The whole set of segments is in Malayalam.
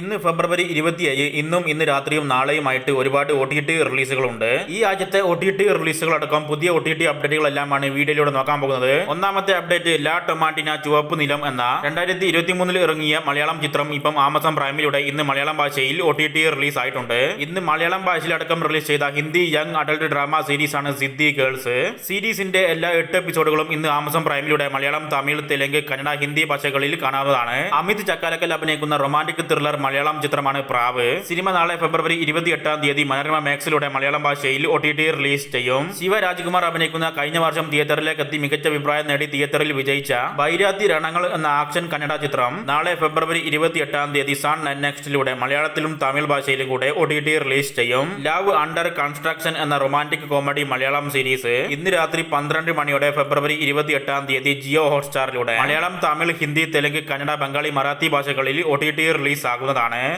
ഇന്ന് ഫെബ്രുവരി 27. ഇന്ന് രാത്രിയും നാളെയുമായിട്ട് ഒരുപാട് OTT റിലീസുകളുണ്ട്. ഈ ആഴ്ചത്തെ OTT റിലീസുകളടക്കം പുതിയ OTT അപ്ഡേറ്റുകളെല്ലാമാണ് വീഡിയോയിലൂടെ നോക്കാൻ പോകുന്നത്. ഒന്നാമത്തെ അപ്ഡേറ്റ് ലാ ടൊമാറ്റിന ചുവപ്പ് നിലം എന്ന 2023 ഇറങ്ങിയ മലയാളം ചിത്രം ഇപ്പം ആമസോൺ പ്രൈമിലൂടെ ഇന്ന് മലയാളം ഭാഷയിൽ OTT റിലീസ് ആയിട്ടുണ്ട്. ഇന്ന് മലയാളം ഭാഷയിലടക്കം റിലീസ് ചെയ്ത Hindi young adult drama series ആണ് സിദ്ധി ഗേൾസ്. സീരീസിന്റെ എല്ലാ 8 എപ്പിസോഡുകളും ഇന്ന് ആമസോൺ പ്രൈമിലൂടെ മലയാളം, തമിഴ്, തെലുങ്ക്, കന്നഡ, ഹിന്ദി ഭാഷകളിൽ കാണാവുന്നതാണ്. അമിത് ചക്കാലക്കൽ അഭിനയിക്കുന്ന റൊമാന്റിക് ത്രില്ലർ മലയാളം ചിത്രമാണ് പ്രാവ്. സിനിമ നാളെ ഫെബ്രുവരി 28 മനോരമ മാക്സിലൂടെ മലയാളം ഭാഷയിൽ OTT റിലീസ് ചെയ്യും. ശിവരാജ്കുമാർ അഭിനയിക്കുന്ന കഴിഞ്ഞ വർഷം തിയേറ്ററിലേക്ക് എത്തി മികച്ച അഭിപ്രായം നേടി തിയേറ്ററിൽ വിജയിച്ച ബൈരാത്തി രണങ്ങൾ എന്ന ആക്ഷൻ കന്നഡ ചിത്രം നാളെ ഫെബ്രുവരി 28 സൺ നെക്സ്റ്റിലൂടെ മലയാളത്തിലും തമിഴ് ഭാഷയിലും കൂടെ OTT റിലീസ് ചെയ്യും. ലവ് അണ്ടർ കൺസ്ട്രക്ഷൻ എന്ന റൊമാന്റിക് കോമഡി മലയാളം സീരീസ് ഇന്ന് രാത്രി 12 മണിയോടെ ഫെബ്രുവരി 28 ജിയോ ഹോട്ട്സ്റ്റാറിലൂടെ മലയാളം, തമിഴ്, ഹിന്ദി, തെലുങ്ക്, കന്നഡ, ബംഗാളി, മറാത്തി ഭാഷകളിൽ OTT റിലീസ് ആകുന്നതാണ്.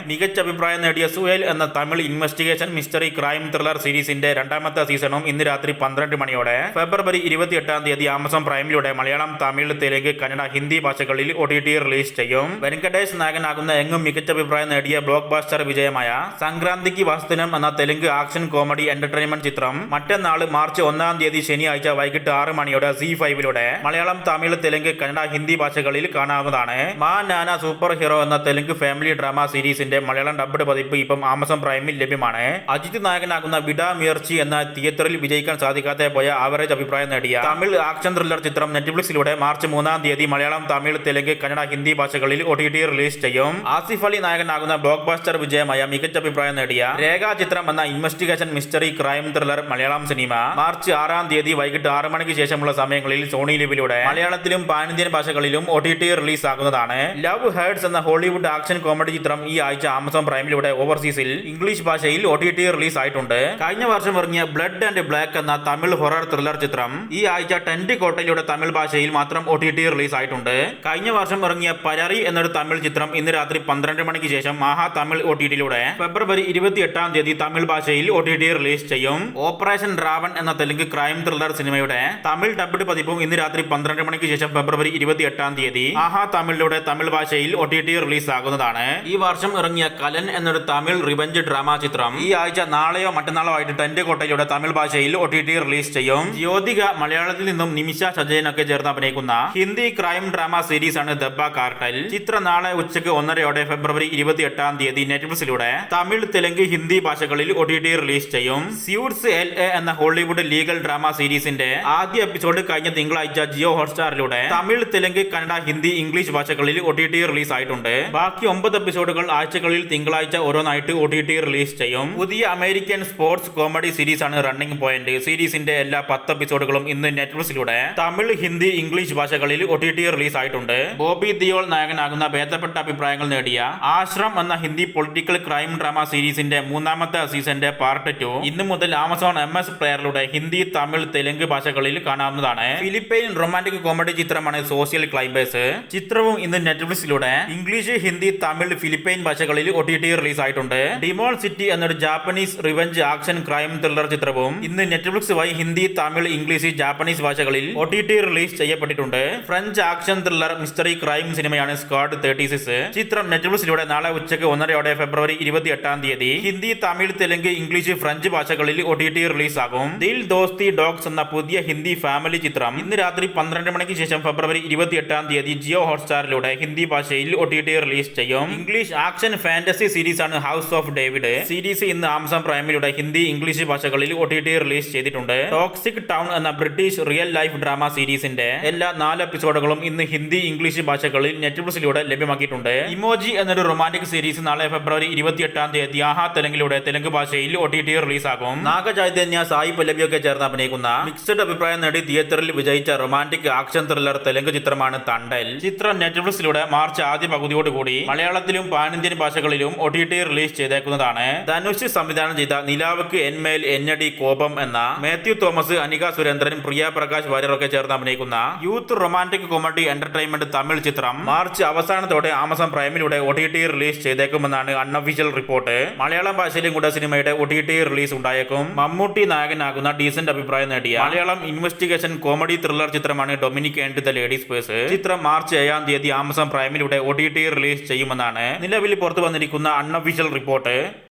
മികച്ച അഭിപ്രായം നേടിയ സുഹേൽ എന്ന Tamil investigation mystery crime thriller സീരീസിന്റെ രണ്ടാമത്തെ സീസണും ഇന്ന് രാത്രി 12 മണിയോടെ ഫെബ്രുവരി 28 ആമസോൺ പ്രൈമിലൂടെ മലയാളം, തമിഴ്, തെലുങ്ക്, കന്നഡ, ഹിന്ദി ഭാഷകളിൽ OTT റിലീസ് ചെയ്യും. വെങ്കടേഷ് നായകനാകുന്ന എങ്ങും മികച്ച അഭിപ്രായം നേടിയ ബ്ലോക്ക് ബാസ്റ്റർ വിജയമായ സംക്രാന്തിക്ക് വാസ്തനം എന്ന തെലുങ്ക് ആക്ഷൻ കോമഡി എന്റർടൈൻമെന്റ് ചിത്രം മറ്റന്നാൾ മാർച്ച് 1 ശനിയാഴ്ച വൈകിട്ട് 6 മണിയോടെ Z5ലൂടെ മലയാളം, തമിഴ്, തെലുങ്ക്, കന്നഡ, ഹിന്ദി ഭാഷകളിൽ കാണാവുന്നതാണ്. മാ നാന സൂപ്പർ ഹീറോ എന്ന തെലുങ്ക് ഫാമിലി ഡ്രാമ സീരീസിന്റെ മലയാളം ഡബ്ഡ് പതിപ്പ് ഇപ്പം ആമസോൺ പ്രൈമിൽ ലഭ്യമാണ്. അജിത് നായകനാകുന്ന വിട മിയർച്ചി എന്ന തിയേറ്ററിൽ വിജയിക്കാൻ സാധിക്കാതെ പോയ ആവറേജ് അഭിപ്രായം നേടിയ തമിഴ് ആക്ഷൻ ത്രില്ലർ ചിത്രം നെറ്റ്ഫ്ലിക്സിലൂടെ മാർച്ച് 3 മലയാളം, തമിഴ്, തെലുങ്ക്, കന്നഡ, ഹിന്ദി ഭാഷകളിൽ OTT റിലീസ് ചെയ്യും. ആസിഫ് അലി നായകനാകുന്ന ബ്ലോക്ക് ബാസ്റ്റർ വിജയമായ മികച്ച അഭിപ്രായം നേടിയ രേഖ ചിത്രം എന്ന investigation mystery crime thriller Malayalam cinema March 6 വൈകിട്ട് 6 മണിക്ക് ശേഷമുള്ള സമയങ്ങളിൽ സോണി ലിവിലൂടെ മലയാളത്തിലും പാനിന്ത്യൻ ഭാഷകളിലും OTT റിലീസ് ആകുന്നതാണ്. ലവ് ഹേർട്സ് എന്ന ഹോളിവുഡ് ആക്ഷൻ കോമഡി ചിത്രം ഈ ആഴ്ച ആമസോൺ പ്രൈമിലൂടെ ഓവർസീസിൽ ഇംഗ്ലീഷ് ഭാഷയിൽ OTT റിലീസ് ആയിട്ടുണ്ട്. കഴിഞ്ഞ വർഷം ഇറങ്ങിയ ബ്ലഡ് ആൻഡ് ബ്ലാക്ക് എന്ന തമിഴ് ഹൊറർ ത്രില്ലർ ചിത്രം ഈ ആഴ്ച ടെന്റ് കോട്ടയിലൂടെ തമിഴ് ഭാഷയിൽ മാത്രം OTT റിലീസ് ആയിട്ടുണ്ട്. കഴിഞ്ഞ വർഷം ഇറങ്ങിയ പരറി എന്നൊരു തമിഴ് ചിത്രം ഇന്ന് രാത്രി 12 മണിക്ക് ശേഷം മഹാ തമിഴ് OTTയിലൂടെ ഫെബ്രുവരി 28 തമിഴ് ഭാഷയിൽ OTT റിലീസ് ചെയ്യും. ഓപ്പറേഷൻ രാവൺ എന്ന തെലുങ്ക് ക്രൈം ത്രില്ലർ സിനിമയുടെ തമിഴ് ഡബ്ഡ് പതിപ്പും ഇന്ന് രാത്രി 12 മണിക്ക് ശേഷം ഫെബ്രുവരി 28 ആഹാ തമിഴിലൂടെ തമിഴ് ഭാഷയിൽ OTT റിലീസ് ആകുന്നതാണ്. ഈ വർഷം ഇറങ്ങിയ കലൻ എന്നൊരു തമിഴ് റിവെഞ്ച് ഡ്രാമ ചിത്രം ഈ ആഴ്ച നാളെയോ മറ്റന്നാളോ ആയിട്ട് ടെന്റ് കോട്ടയിലൂടെ തമിഴ് ഭാഷയിൽ OTT റിലീസ് ചെയ്യും. ജ്യോതിക മലയാളത്തിൽ നിന്നും നിമിഷ സജയനൊക്കെ ചേർന്ന് അഭിനയിക്കുന്ന ഹിന്ദി ക്രൈം ഡ്രാമ സീരീസ് ആണ് ദബ്ബ കാർട്ടൽ. ചിത്രം നാളെ ഉച്ചയ്ക്ക് 1:30 ഫെബ്രുവരി 28 നെറ്റ്ഫ്ലിക്സിലൂടെ തമിഴ്, തെലുങ്ക്, ഹിന്ദി ഭാഷകളിൽ OTT റിലീസ് ചെയ്യും. സ്യൂട്ട്സ് LA എന്ന ഹോളിവുഡ് ലീഗൽ ഡ്രാമ സീരീസിന്റെ ആദ്യ എപ്പിസോഡ് കഴിഞ്ഞ തിങ്കളാഴ്ച ജിയോ ഹോട്ട്സ്റ്റാറിലൂടെ തമിഴ്, തെലുങ്ക്, കന്നഡ, ഹിന്ദി, ഇംഗ്ലീഷ് ഭാഷകളിൽ OTT റിലീസ് ആയിട്ടുണ്ട്. ബാക്കി 9 എപ്പിസോഡുകൾ ആഴ്ചകളിൽ തിങ്കളാഴ്ച ഓരോന്നായിട്ട് OTT റിലീസ് ചെയ്യും. പുതിയ അമേരിക്കൻ സ്പോർട്സ് കോമഡി സീരീസ് ആണ് റണ്ണിംഗ് പോയിന്റ്. സീരീസിന്റെ എല്ലാ 10 എപ്പിസോഡുകളും ഇന്ന് നെറ്റ്ഫ്ലിക്സിലൂടെ തമിഴ്, ഹിന്ദി, ഇംഗ്ലീഷ് ഭാഷകളിൽ OTT റിലീസ് ആയിട്ടുണ്ട്. ബോബി ദിയോൾ നായകനാകുന്ന ഭേദപ്പെട്ട അഭിപ്രായങ്ങൾ നേടിയ ആശ്രം എന്ന ഹിന്ദി പൊളിറ്റിക്കൽ ക്രൈം ഡ്രാമ സീരീസിന്റെ 3ാമത്തെ സീസന്റെ പാർട്ട് 2 ഇന്നു മുതൽ ആമസോൺ MS പ്ലെയറിലൂടെ ഹിന്ദി, തമിഴ്, തെലുങ്ക് ഭാഷകളിൽ കാണാവുന്നതാണ്. ഫിലിപ്പൈൻ റൊമാന്റിക് കോമഡി ചിത്രമാണ് സോഷ്യൽ ക്ലൈംബേഴ്സ്. ചിത്രവും ഇന്ന് നെറ്റ്ഫ്ലിക്സിലൂടെ ഇംഗ്ലീഷ്, ഹിന്ദി, തമിഴ്, ഫിലിപ്പൈൻ ഭാഷകളിൽ OTT റിലീസ് ആയിട്ടുണ്ട്. ഡിമോൾ സിറ്റി എന്നൊരു Japanese revenge action crime thriller ചിത്രവും ഇന്ന് നെറ്റ്ഫ്ലിക്സ് വഴി ഹിന്ദി, തമിഴ്, ഇംഗ്ലീഷ്, ജാപ്പനീസ് ഭാഷകളിൽ OTT റിലീസ് ചെയ്യപ്പെട്ടിട്ടുണ്ട്. French action thriller mystery crime സിനിമയാണ് സ്ക്വാഡ് 36. ചിത്രം നെറ്റ്ഫ്ലിക്സിലൂടെ നാളെ ഉച്ചയ്ക്ക് 1:30 ഫെബ്രുവരി 28 ഹിന്ദി, തമിഴ്, തെലുങ്ക്, ഇംഗ്ലീഷ്, ഫ്രഞ്ച് ഭാഷകളിൽ OTT റിലീസ് ആകും. ദിൽ ദോസ്തി ഡോഗ്സ് എന്ന പുതിയ ഹിന്ദി ഫാമിലി ചിത്രം ഇന്ന് രാത്രി 12 മണിക്ക് ശേഷം ഫെബ്രുവരി 28 ജിയോ ഹോട്ട്സ്റ്റാറിലൂടെ ഹിന്ദി ഭാഷയിൽ OTT റിലീസ് ചെയ്യും. ഇംഗ്ലീഷ് ആക്ഷൻ ഫാന്റസി സീരീസ് ആണ് ഹൗസ് ഓഫ് ഡേവിഡ്. സീരീസ് ഇന്ന് ആമസോൺ പ്രൈമിലൂടെ ഹിന്ദി, ഇംഗ്ലീഷ് ഭാഷകളിൽ OTT റിലീസ് ചെയ്തിട്ടുണ്ട്. ടോക്സിക് ടൗൺ എന്ന ബ്രിട്ടീഷ് റിയൽ ലൈഫ് ഡ്രാമ സീരീസിന്റെ എല്ലാ 4 എപ്പിസോഡുകളും ഇന്ന് ഹിന്ദി, ഇംഗ്ലീഷ് ഭാഷകളിൽ നെറ്റ്ഫ്ലിക്സിലൂടെ ലഭ്യമാക്കിയിട്ടുണ്ട്. ഇമോജി എന്നൊരു റൊമാന്റിക് സീരീസ് നാളെ ഫെബ്രുവരി 28 ആഹാ തെലുങ്കിലൂടെ തെലുങ്ക് ഭാഷയിൽ OTT റിലീസ് ആകും. നാഗചൈതന്യ, സായി പല്ലവിയൊക്കെ ചേർന്ന് അഭിനയിക്കുന്ന മിക്സഡ് അഭിപ്രായം നേടി തിയേറ്ററിൽ വിജയിച്ച റൊമാന്റിക് ആക്ഷൻ ത്രില്ലർ തെലുങ്ക് ചിത്രമാണ് തണ്ടൽ. ചിത്രം നെറ്റ്ഫ്ലിക്സിലൂടെ മാർച്ച് ആദ്യ പകുതിയോടുകൂടി മലയാളത്തിലും പാനിന്ത്യൻ ഭാഷകളിലും OTT റിലീസ് ചെയ്തേക്കുന്നതാണ്. ധനുഷ് സംവിധാനം ചെയ്ത നിലാവക്ക് എന്മേൽ എന്നടി കോപം എന്ന മാത്യു തോമസ്, അനിക സുരേന്ദ്രൻ, പ്രിയ പ്രകാശ് വാര്യറൊക്കെ ചേർന്ന് അഭിനയിക്കുന്ന youth romantic comedy entertainment Tamil ചിത്രം മാർച്ച് അവസാനത്തോടെ ആമസോൺ പ്രൈമിലൂടെ OTT റിലീസ് ചെയ്തേക്കുമെന്നാണ് അൺഒഫീഷ്യൽ റിപ്പോർട്ട്. മലയാളം ഭാഷയിലും കൂടെ സിനിമയുടെ OTT റിലീസ് ഉണ്ടായേക്കും. മമ്മൂട്ടി നായകനാകുന്ന ഡീസന്റ് അഭിപ്രായം നേടിയ മലയാളം ഇൻവെസ്റ്റിഗേഷൻ കോമഡി ത്രില്ലർ ചിത്രമാണ് Dominic and the ladies purse. ചിത്രം മാർച്ച് 7 ആമസോൺ പ്രൈമിലൂടെ OTT റിലീസ് ചെയ്യുമെന്നാണ് നിലവിൽ പുറത്തു വന്നിരിക്കുന്ന അൺഒഫീഷ്യൽ റിപ്പോർട്ട്.